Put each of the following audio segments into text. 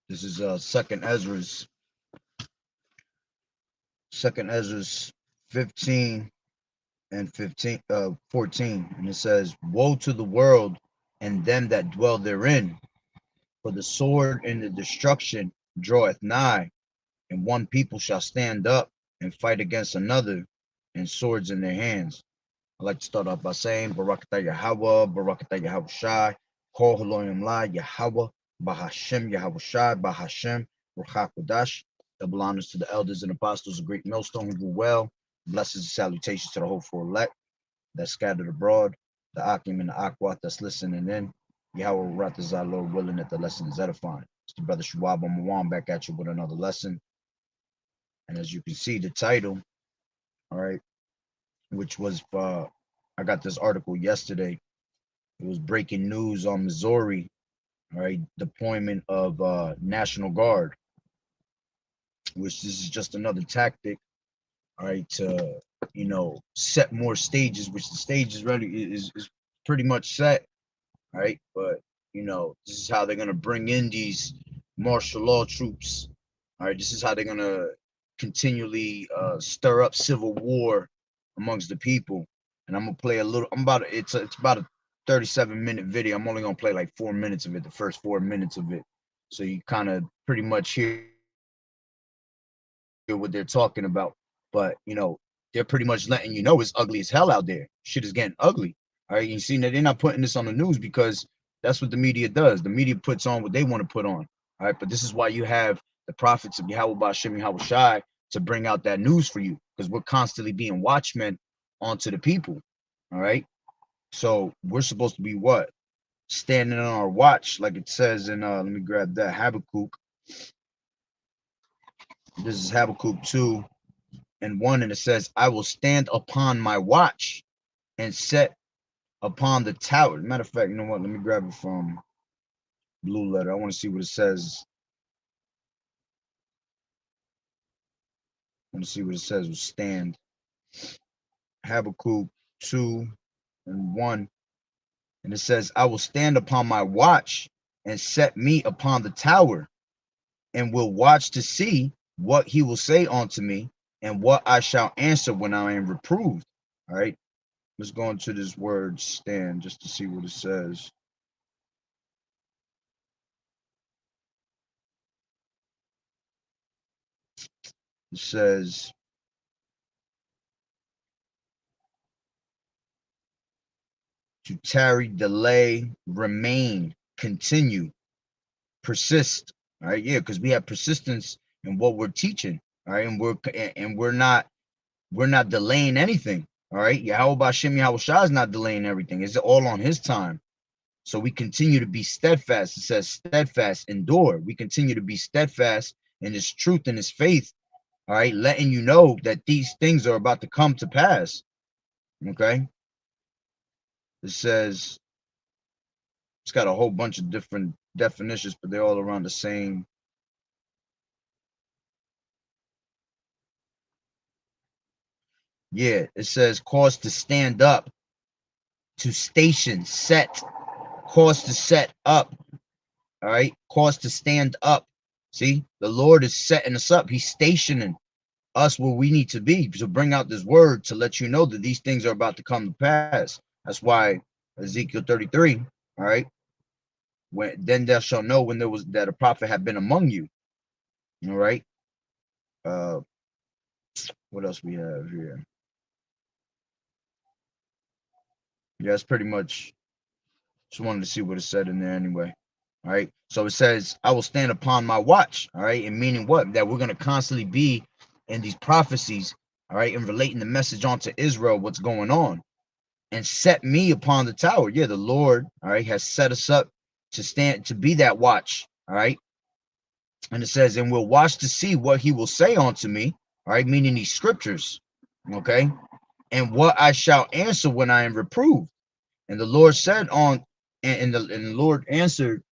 This is second Ezra's 15 and 14, and it says, "Woe to the world and them that dwell therein, for the sword and the destruction draweth nigh, and one people shall stand up and fight against another, and swords in their hands." I'd like to start off by saying, Barakatah Yahweh, Barakatah Yahweh Shai, Kol Haloyim La, Yahweh, Bahashem, Yahweh Shai, Bahashem, Ruach HaKodesh. Double honors to the elders and apostles of Great Millstone who do well. Blessings and salutations to the hopeful elect that's scattered abroad, the Akim and the Akwat that's listening in. Yahweh Ratazah, Lord willing that the lesson is edifying. It's the brother Shuab Mawan back at you with another lesson. And as you can see, the title, all right, which was I got this article yesterday. It was breaking news on Missouri, all right, deployment of National Guard, which this is just another tactic, all right, to set more stages, which the stage is ready is pretty much set, all right, but this is how they're gonna bring in these martial law troops, all right. This is how they're gonna continually stir up civil war amongst the people. And I'm gonna play a little. It's about a 37-minute video. I'm only gonna play like 4 minutes of it, the first 4 minutes of it, so you kind of pretty much hear what they're talking about. But they're pretty much letting you know it's ugly as hell out there. Shit is getting ugly. All right, you see that they're not putting this on the news because that's what the media does. The media puts on what they want to put on. All right, but this is why you have the prophets of Yahweh Bashem Yahweh Shai to bring out that news for you, because we're constantly being watchmen onto the people. All right, so we're supposed to be what? Standing on our watch, like it says in let me grab that Habakkuk. This is Habakkuk 2:1, and it says, "I will stand upon my watch and set upon the tower." Matter of fact, you know what? Let me grab it from Blue Letter. I want to see what it says. I want to see what it says with stand. Habakkuk 2:1, and it says, "I will stand upon my watch and set me upon the tower, and will watch to see what he will say unto me, and what I shall answer when I am reproved." All right, let's go into this word stand just to see what it says. It says, to tarry, delay, remain, continue, persist. All right, yeah, because we have persistence in what we're teaching. All right, and we're not delaying anything. All right, Yahweh Bashem Yahweh Shah is not delaying everything. It's all on His time. So we continue to be steadfast. It says steadfast, endure. We continue to be steadfast in His truth and His faith. All right, letting you know that these things are about to come to pass. Okay, it says, it's got a whole bunch of different definitions, but they're all around the same. Yeah, it says cause to stand up, to station, set, cause to set up. All right, cause to stand up. See, the Lord is setting us up. He's stationing us where we need to be to bring out this word to let you know that these things are about to come to pass. That's why Ezekiel 33, all right, when then thou shalt know when there was that a prophet had been among you. All right. Uh, what else we have here? Yeah, that's pretty much. Just wanted to see what it said in there anyway. All right. So it says, "I will stand upon my watch." All right. And meaning what? That we're going to constantly be in these prophecies. All right. And relating the message onto Israel, what's going on. And set me upon the tower. Yeah, the Lord, all right, has set us up to stand, to be that watch. All right. And it says, "And we'll watch to see what he will say unto me." All right. Meaning these scriptures. Okay. "And what I shall answer when I am reproved." And the Lord said on, and the Lord answered,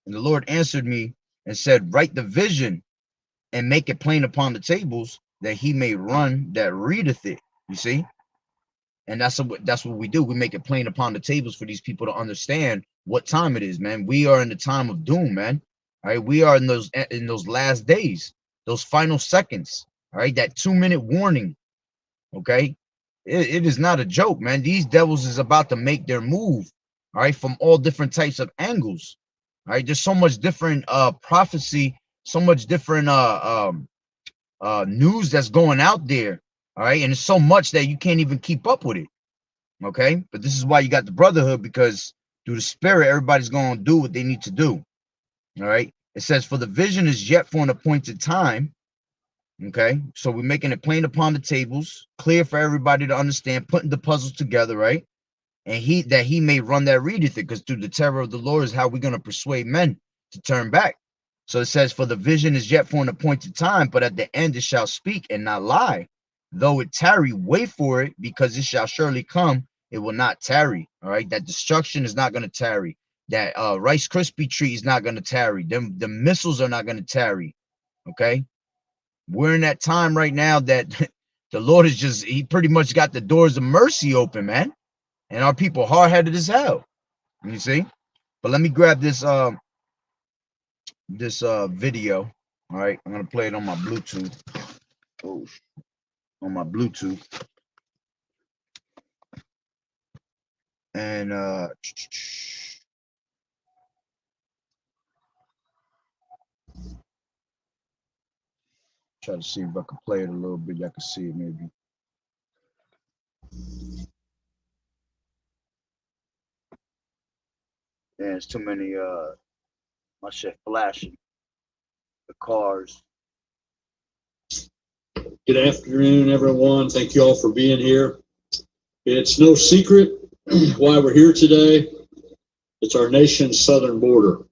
and the Lord answered me and said, "Write the vision and make it plain upon the tables, that he may run that readeth it." You see? And that's what we do. We make it plain upon the tables for these people to understand what time it is, man. We are in the time of doom, man. All right, we are in those last days, those final seconds. All right, that 2-minute warning. Okay, it is not a joke, man. These devils is about to make their move. All right, from all different types of angles. All right, there's so much different prophecy, so much different news that's going out there. All right, and it's so much that you can't even keep up with it. Okay, but this is why you got the brotherhood, because through the spirit, everybody's going to do what they need to do. All right, it says, for the vision is yet for an appointed time. Okay, so we're making it plain upon the tables, clear for everybody to understand, putting the puzzles together, right? And he may run that readeth it, because through the terror of the Lord is how we're going to persuade men to turn back. So it says, for the vision is yet for an appointed time, but at the end it shall speak and not lie. Though it tarry, wait for it, because it shall surely come. It will not tarry. All right, that destruction is not going to tarry. That Rice Krispie treat is not going to tarry. The missiles are not going to tarry. Okay, we're in that time right now that the Lord is he pretty much got the doors of mercy open, man. And our people hard-headed as hell. You see? But let me grab this video. All right, I'm gonna play it on my Bluetooth. Oh, on my Bluetooth. And try to see if I can play it a little bit. Y'all can see it maybe. Yeah, it's too many my shit flashing. The cars. Good afternoon, everyone. Thank you all for being here. It's no secret why we're here today. It's our nation's southern border.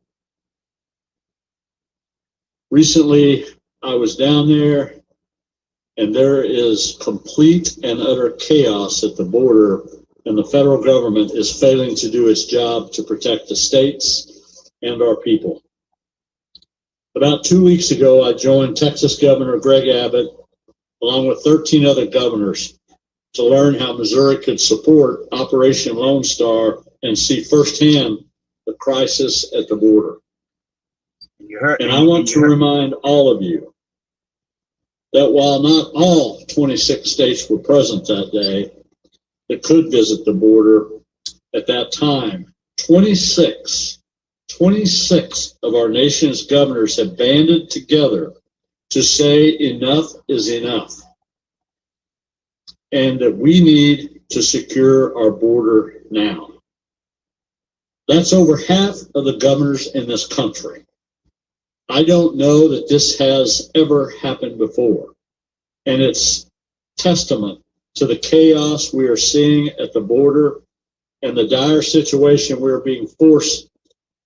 Recently, I was down there, and there is complete and utter chaos at the border, and the federal government is failing to do its job to protect the states and our people. About 2 weeks ago, I joined Texas Governor Greg Abbott, along with 13 other governors, to learn how Missouri could support Operation Lone Star and see firsthand the crisis at the border. And I want to remind all of you that while not all 26 states were present that day that could visit the border at that time, 26 of our nation's governors have banded together to say enough is enough, and that we need to secure our border now. That's over half of the governors in this country. I don't know that this has ever happened before, and it's testament to the chaos we are seeing at the border and the dire situation we're being forced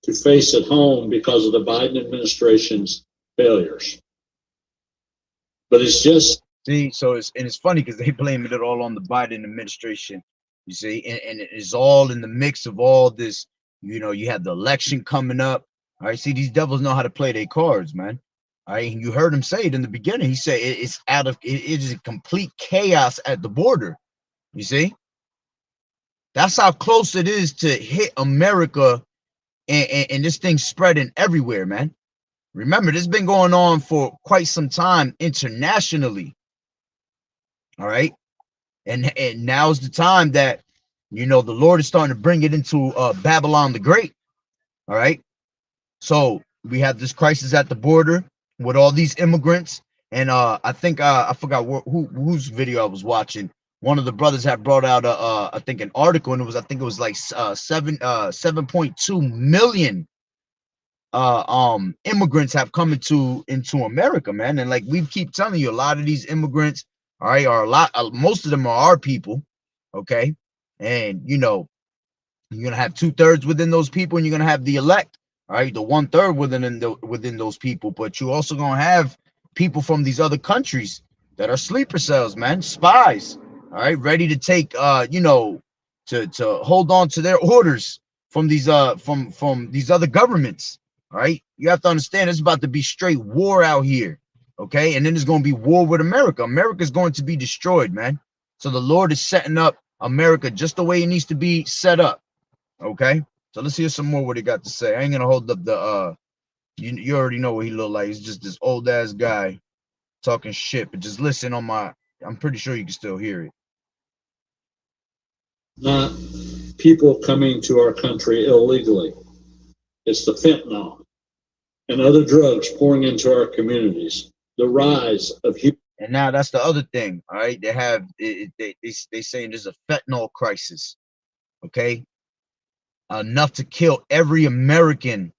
to face at home because of the Biden administration's failures. But it's just so it's funny because they blaming it all on the Biden administration, you see, and it is all in the mix of all this. You know, you have the election coming up. All right, see, these devils know how to play their cards, man. All right, you heard him say it in the beginning. He said it is a complete chaos at the border. You see, that's how close it is to hit America, and this thing spreading everywhere, man. Remember, this has been going on for quite some time internationally. All right, and now's the time that, you know, the Lord is starting to bring it into Babylon the Great. All right, so we have this crisis at the border with all these immigrants, and I think I forgot whose video I was watching. One of the brothers had brought out I think an article, and I think it was like 7.2 million immigrants have come into America, man. And like we keep telling you, a lot of these immigrants, all right, are most of them are our people, okay? And you know, you're gonna have 2/3 within those people, and you're gonna have the elect, all right, the 1/3 within those people. But you also gonna have people from these other countries that are sleeper cells, man, spies, all right, ready to take you know, to hold on to their orders from these from these other governments. All right, you have to understand it's about to be straight war out here, okay? And then there's going to be war with America. America's going to be destroyed, man. So the Lord is setting up America just the way it needs to be set up. Okay. So let's hear some more what he got to say. I ain't gonna hold up the you already know what he look like. He's just this old ass guy talking shit, but just listen on my, I'm pretty sure you can still hear it. Not people coming to our country illegally. It's the fentanyl and other drugs pouring into our communities. The rise of and now that's the other thing. All right, they have they saying there's a fentanyl crisis. Okay, enough to kill every American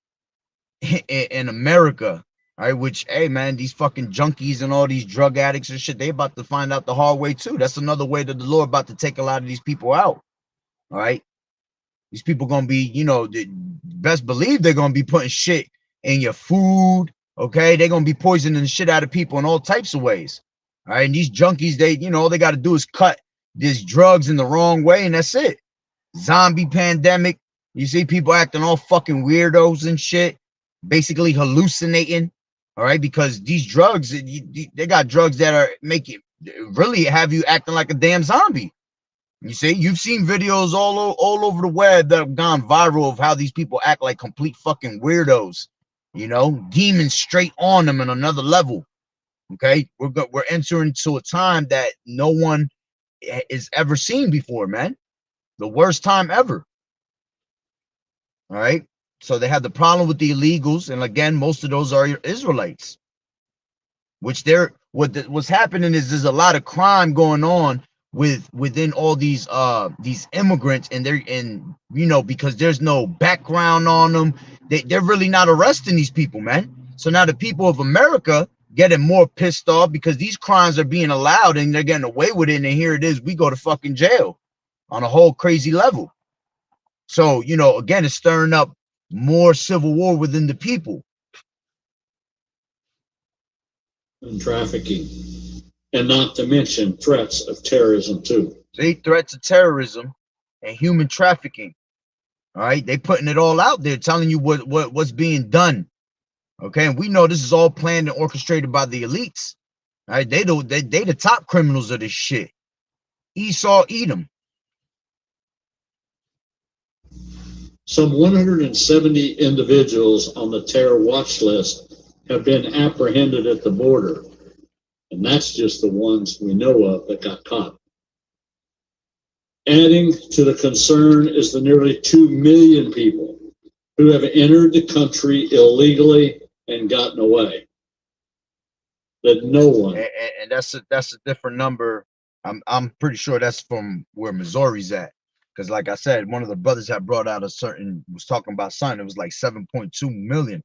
in America. All right, which, hey man, these fucking junkies and all these drug addicts and shit, they about to find out the hard way too. That's another way that the Lord about to take a lot of these people out. All right, these people gonna be, you know, best believe they're gonna be putting shit in your food. Okay, they're gonna be poisoning the shit out of people in all types of ways. All right, and these junkies, they, you know, all they got to do is cut these drugs in the wrong way, and that's it. Zombie pandemic. You see people acting all fucking weirdos and shit, basically hallucinating. All right, because these drugs, they got drugs that are making really have you acting like a damn zombie. You see, you've seen videos all over the web that have gone viral of how these people act like complete fucking weirdos. You know, demons straight on them in another level. Okay, we're entering into a time that no one is ever seen before, man. The worst time ever. All right. So they have the problem with the illegals, and again, most of those are Israelites. Which they're what's happening is there's a lot of crime going on within all these immigrants, and they're in, you know, because there's no background on them. They're really not arresting these people, man. So now the people of America getting more pissed off because these crimes are being allowed and they're getting away with it, and here it is, we go to fucking jail on a whole crazy level. So, you know, again, it's stirring up more civil war within the people. And trafficking, and not to mention threats of terrorism too. See, threats of terrorism and human trafficking. All right, they putting it all out there, telling you what's being done. Okay, and we know this is all planned and orchestrated by the elites. All right, they the top criminals of this shit. Esau, Edom. Some 170 individuals on the terror watch list have been apprehended at the border, and that's just the ones we know of that got caught. Adding to the concern is the nearly 2 million people who have entered the country illegally and gotten away. That no one. And that's a different number. I'm pretty sure that's from where Missouri's at. Because like I said, one of the brothers had brought out was talking about something. It was like 7.2 million.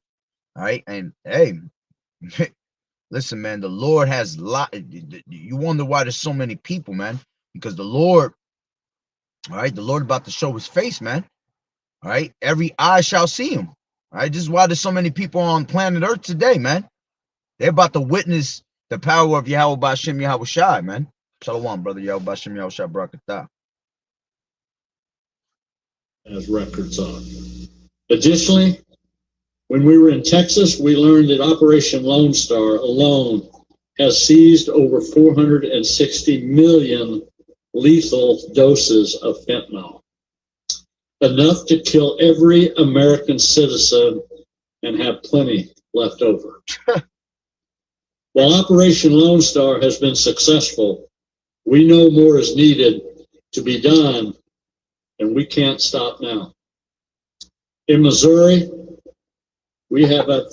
All right. And hey, listen, man, the Lord has you wonder why there's so many people, man, because the Lord, all right, the Lord about to show his face, man. All right. Every eye shall see him. All right. This is why there's so many people on planet Earth today, man. They're about to witness the power of Yahweh B'Shem Yahweh Shai, man. Shalom, brother. Yahweh B'Shem Yahweh Shai Barakatah. As records on. Additionally, when we were in Texas, we learned that Operation Lone Star alone has seized over 460 million lethal doses of fentanyl, enough to kill every American citizen and have plenty left over. While Operation Lone Star has been successful, we know more is needed to be done, and we can't stop now. In Missouri, we have 5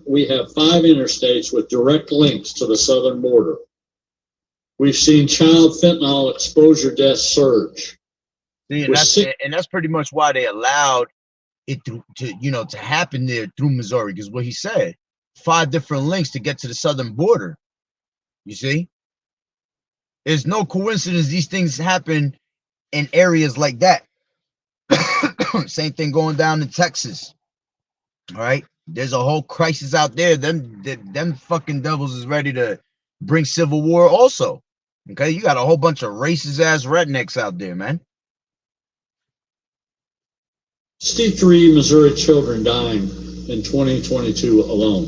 interstates with direct links to the southern border. We've seen child fentanyl exposure deaths surge. See, and that's pretty much why they allowed it to happen there through Missouri, because what he said, 5 different links to get to the southern border. You see, there's no coincidence these things happen in areas like that. Same thing going down in Texas. All right, there's a whole crisis out there. Them fucking devils is ready to bring civil war also. Okay, you got a whole bunch of racist ass rednecks out there, man. 63 Missouri children dying in 2022 alone.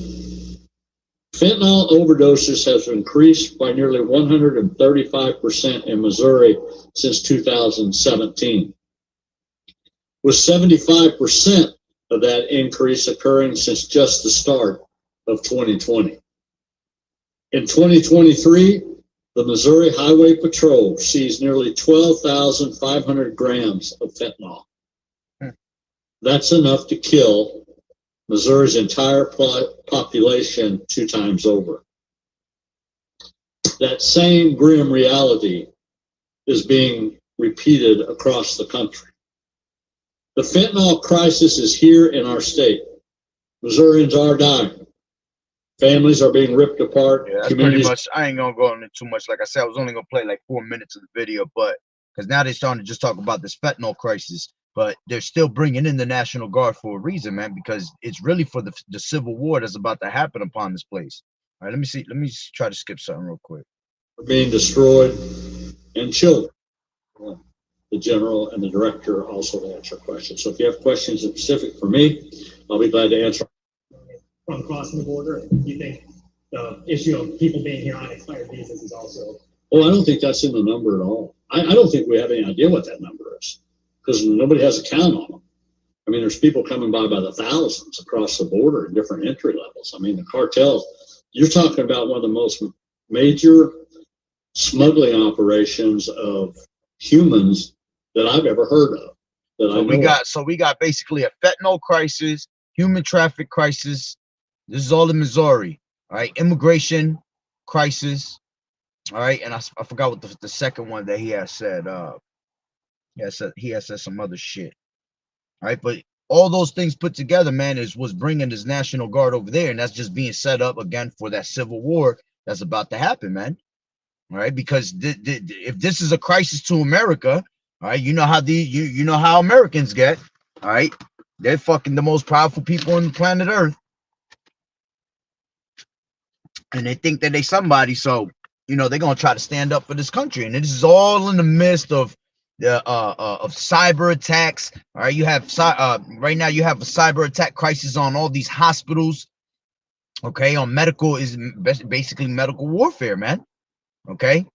Fentanyl overdoses have increased by nearly 135% in Missouri since 2017, with 75% of that increase occurring since just the start of 2020. In 2023, the Missouri Highway Patrol seized nearly 12,500 grams of fentanyl. That's enough to kill Missouri's entire population 2 times over. That same grim reality is being repeated across the country. The fentanyl crisis is here in our state. Missourians are dying. Families are being ripped apart. Yeah, that's pretty much. I ain't gonna go into too much. Like I said, I was only gonna play like 4 minutes of the video, but because now they're starting to just talk about this fentanyl crisis, but they're still bringing in the National Guard for a reason, man, because it's really for the civil war that's about to happen upon this place. All right, let me see. Let me try to skip something real quick. Being destroyed, and children. The general and the director also answer questions. So if you have questions specific for me, I'll be glad to answer. From crossing the border, you think the issue of people being here on expired visas is also? Well, I don't think that's in the number at all. I don't think we have any idea what that number is, because nobody has a count on them. I mean, there's people coming by the thousands across the border in different entry levels. I mean, the cartels, you're talking about one of the most major smuggling operations of humans that I've ever heard of. So we got basically a fentanyl crisis, human traffic crisis. This is all in Missouri. All right, immigration crisis. All right, and I forgot what the second one that he has said. He has said some other shit. All right, but all those things put together, man, is what's bringing this National Guard over there, and that's just being set up again for that civil war that's about to happen, man. All right, because if this is a crisis to America, all right, you know how you know how Americans get. All right, they're fucking the most powerful people on the planet Earth, and they think that they somebody, so you know they're gonna try to stand up for this country, and this is all in the midst of cyber attacks. All right, you have right now you have a cyber attack crisis on all these hospitals. Okay, on medical is basically medical warfare, man. Okay,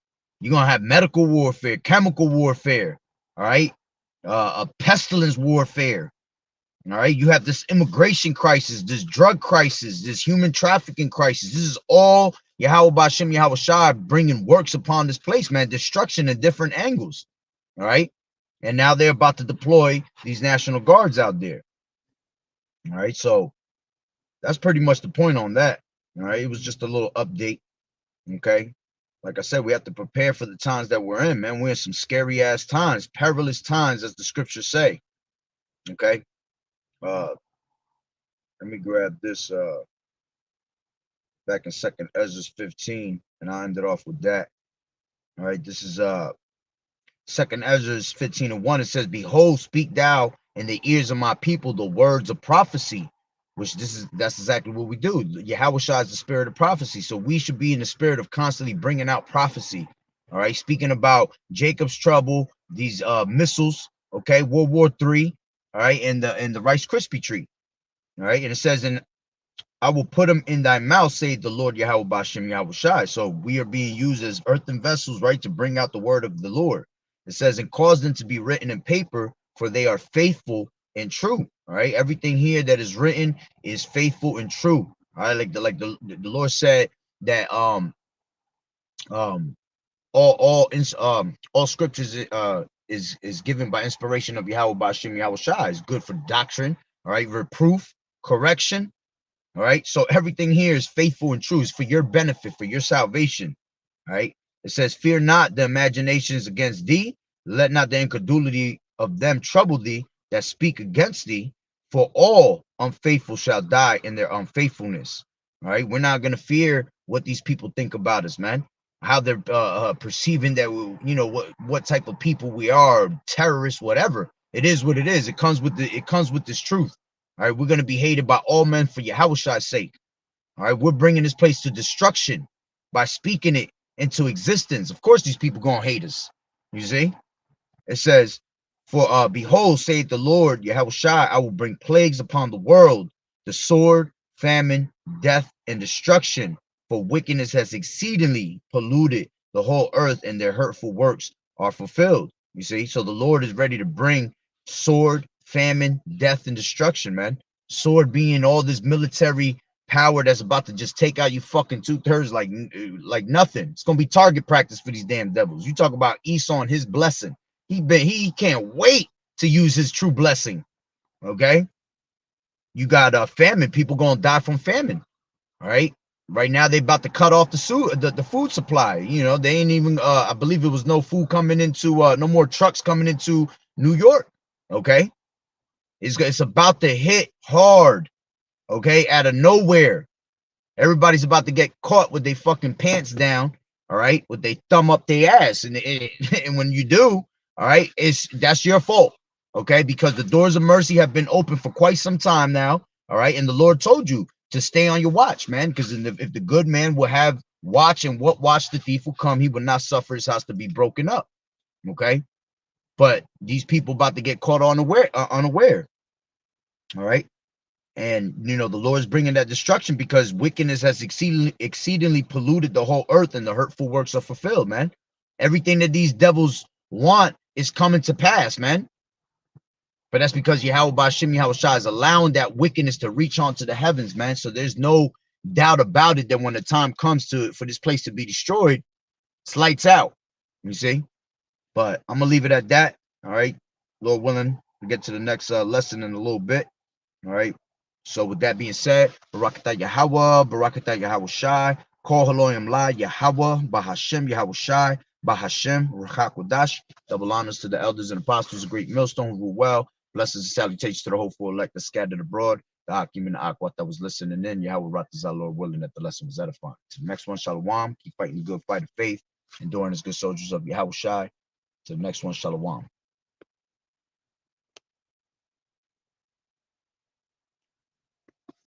you're gonna have medical warfare, chemical warfare, all right, a pestilence warfare. All right, you have this immigration crisis, this drug crisis, this human trafficking crisis. This is all Yahweh Bashem Yahweh Shai bringing works upon this place, man. Destruction in different angles. All right, and now they're about to deploy these National Guards out there. All right, so that's pretty much the point on that. All right, it was just a little update. Okay, like I said, we have to prepare for the times that we're in, man. We're in some scary ass times, perilous times, as the scriptures say. Okay. Let me grab this back in 2nd Ezra 15, and I ended off with that. All right, this is 2nd Ezra 15:1. It says, "Behold, speak thou in the ears of my people the words of prophecy," which that's exactly what we do. Yahweh Shai is the spirit of prophecy, so we should be in the spirit of constantly bringing out prophecy. All right, speaking about Jacob's trouble, these missiles, okay, World War III. All right, and the Rice Krispie treat. All right, and it says, "And I will put them in thy mouth, saith the Lord Yahweh Bashem Yahweh Shai." So we are being used as earthen vessels, right, to bring out the word of the Lord. It says, "And cause them to be written in paper, for they are faithful and true." All right, everything here that is written is faithful and true. All right, like the Lord said that all scriptures is given by inspiration of Yahweh Bashem Yahweh Shai. Is good for doctrine, all right, reproof, correction, all right. So everything here is faithful and true. It's for your benefit, for your salvation, all right. It says, "Fear not the imaginations against thee, let not the incredulity of them trouble thee that speak against thee, for all unfaithful shall die in their unfaithfulness." All right, we're not gonna fear what these people think about us, man. How they're perceiving that you know what type of people we are, terrorists, whatever. It is what it is. It comes with this truth. All right, we're gonna be hated by all men for Yahweh Shai's sake. All right, we're bringing this place to destruction by speaking it into existence. Of course, these people gonna hate us. You see, it says, "For behold, saith the Lord Yahweh Shai, I will bring plagues upon the world, the sword, famine, death, and destruction. for wickedness has exceedingly polluted the whole earth, and their hurtful works are fulfilled. You see, so the Lord is ready to bring sword, famine, death, and destruction, man. Sword being all this military power that's about to just take out you fucking 2/3 like nothing. It's gonna be target practice for these damn devils. You talk about Esau and his blessing. He can't wait to use his true blessing. Okay, you got famine. People gonna die from famine. All right. Right now they about to cut off the food supply. You know, they ain't even I believe it was no food coming into no more trucks coming into New York. Okay. It's about to hit hard. Okay, out of nowhere. Everybody's about to get caught with their fucking pants down, all right, with their thumb up their ass. And when you do, all right, that's your fault. Okay, because the doors of mercy have been open for quite some time now. All right, and the Lord told you to stay on your watch, man, because if the good man will have watch, and what watch the thief will come, he will not suffer his house to be broken up. Okay, but these people about to get caught unaware. All right. And you know, the Lord is bringing that destruction because wickedness has exceedingly polluted the whole earth, and the hurtful works are fulfilled, man. Everything that these devils want is coming to pass, man. But that's because Yahweh Bashim Yahushua is allowing that wickedness to reach onto the heavens, man. So there's no doubt about it that when the time comes for this place to be destroyed, it's lights out. You see? But I'm gonna leave it at that. All right, Lord willing, we'll get to the next lesson in a little bit. All right. So with that being said, Barakatah Yahweh, Barakatah Yahweh Shai, Kol Haloyim La, Yahweh, Bahashem Yahweh Shai, Bahashem, Ruchak Wadash. Double honors to the elders and apostles, a great millstone who rule well. Blessings and salutations to the hopeful elect that scattered abroad. The Akim and the Akwat that was listening in. Yahweh Ratazah, Lord willing, that the lesson was edifying. To the next one, Shalom. Keep fighting the good fight of faith, enduring as good soldiers of Yahweh Shai. To the next one, Shalom.